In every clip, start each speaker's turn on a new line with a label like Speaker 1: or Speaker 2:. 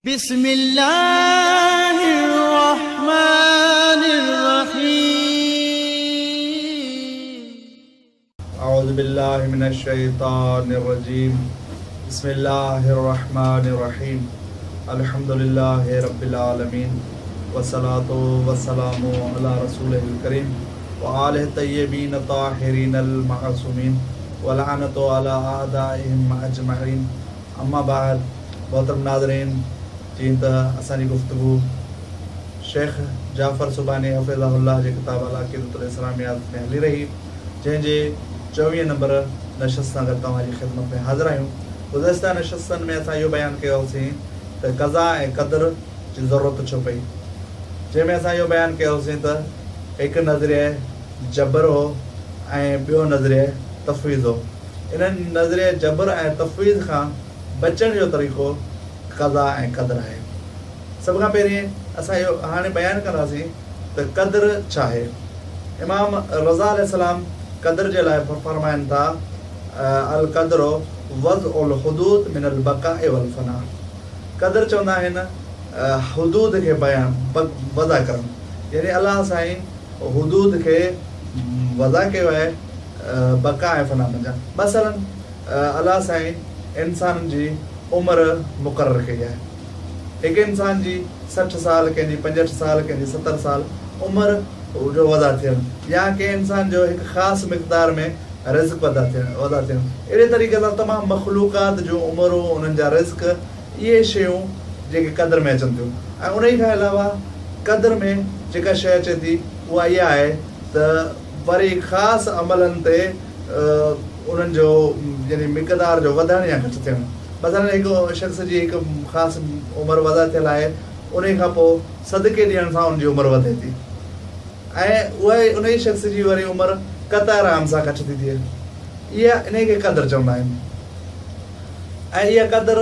Speaker 1: بسم الله الرحمن الرحيم
Speaker 2: أعوذ بالله من الشيطان الرجيم بسم الله الرحمن الرحيم الحمد لله رب العالمين والصلاة والسلام على رسوله الكريم وآله الطيبين الطاهرين المعصومين ولعنة على أعدائهم أجمعين أما بعد मोहतरम नाज़रीन जीअं त असांजी गुफ़्तगू शेख जाफ़र सुबानी हफ़िज़हुल्लाह जे किताब अल-अक़ीदतुल इस्लामिया में हली रही, जंहिंजे 24 नंबर नशस्त सां गॾु तव्हांजी ख़िदमत में हाज़िर आहियूं। गुज़िश्ता नशस्तनि में असां इहो बयानु कयोसीं त क़ज़ा ऐं क़दर जी ज़रूरत छो पई, जंहिंमें असां इहो बयानु कयोसीं त हिकु नज़रिए जबर हो ऐं ॿियो नज़रिए तफ़वीज़ हो। इन्हनि नज़रिए जबर ऐं तफ़वीज़ खां बचण जो तरीक़ो क़ज़ा ऐं क़दर आहे। सभ खां पहिरीं असां इहो हाणे बयानु कंदासीं त क़दर छा आहे। इमाम रज़ा अलैहिस्सलाम क़दर जे लाइ फरमाइनि था अल क़दरु वज़उल हुदूद मिनल बक़ाए वल फ़ना। क़दर चवंदा आहिनि हुदूद खे वज़ा करणु, यानी अलाह साईं हुदूद खे वज़ा कयो आहे बक़ा ऐं फ़ना मंझां। मसलन अलाह साईं इंसान जी उमिरि मुक़ररु कई आहे। हिकु इंसान जी 60 साल, कंहिंजी 65 साल, कंहिंजी 70 साल उमिरि जो वधा थियनि, या कंहिं इंसान जो हिकु ख़ासि मिक़दार में रिज़्क़ वधा थियनि। अहिड़े तरीक़े सां तमामु मख़लूक़ात जूं उमिरूं, उन्हनि जा रिज़्क़, इहे शयूं जेके क़दर में अचनि थियूं। ऐं उन खां अलावा क़दर में जेका शइ अचे थी उहा इहा आहे त वरी ख़ासि अमलनि ते उन्हनि जो यानी मिक़दार जो वधण या घटि थियणु। मसइलन हिकु शख़्स जी हिकु ख़ासि उमिरि वधा थियल आहे, उन खां पोइ सदके ॾियण सां उनजी उमिरि वधे थी, ऐं उहा उन ई शख़्स जी वरी उमिरि क़तार आम सां घटि थी थिए। इहा इन खे क़दर चवंदा आहिनि। ऐं इहा क़दर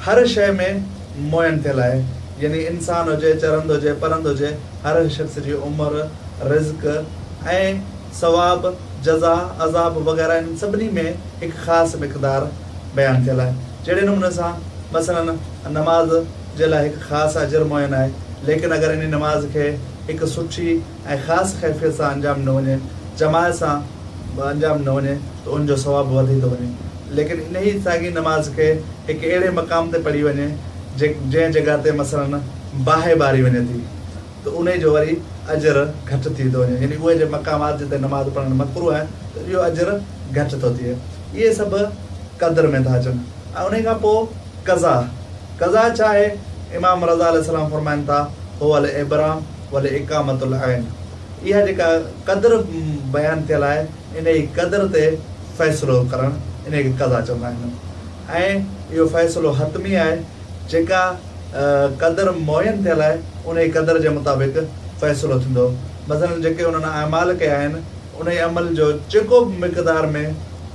Speaker 2: हर शइ में मुयन थियल आहे, यानी इंसान हुजे, चरंद हुजे, परंद हुजे, हर शख़्स जी उमिरि, रिज़्क़ ऐं सवाब, जज़ा, अज़ाब वग़ैरह इन सभिनी में हिकु ख़ासि मिक़दार बयानु थियल आहे। जहिड़े नमूने सां मसइलन नमाज़ जे लाइ हिकु ख़ासि अजर मुयन आहे, लेकिन अगरि इन नमाज़ खे हिकु सुठी ऐं ख़ासि कैफ़ियत सां अंजाम न वञे, जमायत सां अंजाम न वञे, त उनजो सवाबु वधी थो वञे। लेकिन इन ई साॻी नमाज़ खे हिकु अहिड़े मक़ाम ते पढ़ी वञे जंहिं जॻह ते मसइलन बाहि ॿारी वञे थी, त उन जो वरी अजर घटि थी थो वञे। यानी उहे जे मक़ामात जिते नमाज़ पढ़णु मकरूह आहे त इहो अजर घटि थो थिए। इहे सभु क़दर में था अचनि। ऐं उन खां पोइ क़ज़ा छा आहे। इमाम रज़ा अलैहिस्सलाम फरमाइनि था हो अल इब्राम वल इकामतुल ऐन। इहा जेका क़दर बयानु थियल आहे, इन ई क़दर ते फ़ैसिलो करणु, इन खे क़ज़ा चवंदा आहिनि। ऐं इहो फ़ैसिलो हतमी आहे। जेका क़दर मुयन थियल आहे, उन ई क़दर जे मुताबिक़ फ़ैसिलो थींदो। मसइलन जेके उन्हनि अमाल कया आहिनि, उन ई अमल जो जेको बि मिक़दार में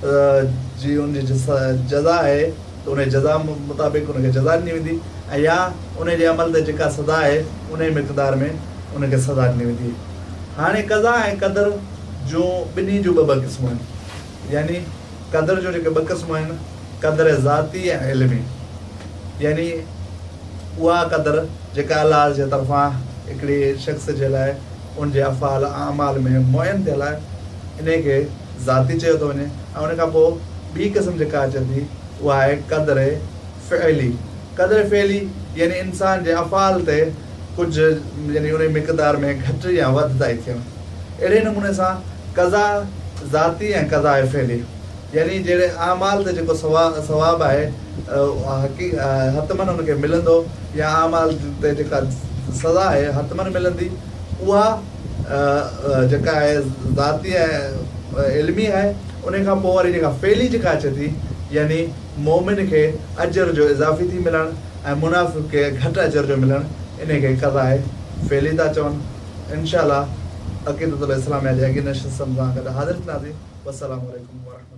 Speaker 2: जी उनजी जज़ा आहे, त उन जज़ा मुताबिक़ उनखे जज़ा ॾिनी वेंदी, ऐं या उन जे अमल ते जेका सज़ा आहे, उन ई मिक़दार में उनखे सज़ा ॾिनी वेंदी। हाणे क़ज़ा ऐं क़दर जूं ॿिन्ही जूं ॿ क़िस्मूं आहिनि। यानी क़दर जूं जेके ॿ क़िस्मूं आहिनि, क़दर ज़ाती ऐं इल्मी। यानी उहा क़दर जेका अलाह जे तरफ़ां हिकिड़ी शख़्स जे लाइ उनजे अफ़ाल अमाल में मुयन थियल आहे, इन खे ज़ाती चयो थो वञे। ऐं उन खां पोइ ॿी क़िस्म जेका अचे थी उहा आहे क़दर फ़इली। क़दर फ़इली यानी इंसान जे अफ़ाल ते कुझु यानी उन मिक़दार में घटि या वधि था थियनि। अहिड़े नमूने सां क़ज़ा ज़ाती ऐं क़ज़ा फ़इली, यानी जहिड़े अमाल ते जेको सवाबु आहे हतमन उनखे मिलंदो, या अमाल ते जेका सज़ा आहे हतमन मिलंदी, उहा जेका आहे ज़ाती ऐं इल्मी आहे। उन खां पोइ वरी जेका फ़इली जेका अचे थी, यानी मोमिन खे अजर जो इज़ाफ़ी थी मिलणु ऐं मुनाफ़िक़ खे घटि अजर जो मिलणु, इन खे क़ज़ा फ़इली था चवनि। इंशाअल्लाह अक़ीदतुल इस्लामिया जे अॻे नशस्तनि सां गॾु हाज़िर थींदासीं। वस्सलामु अलैकुम वरहमतुल्लाह।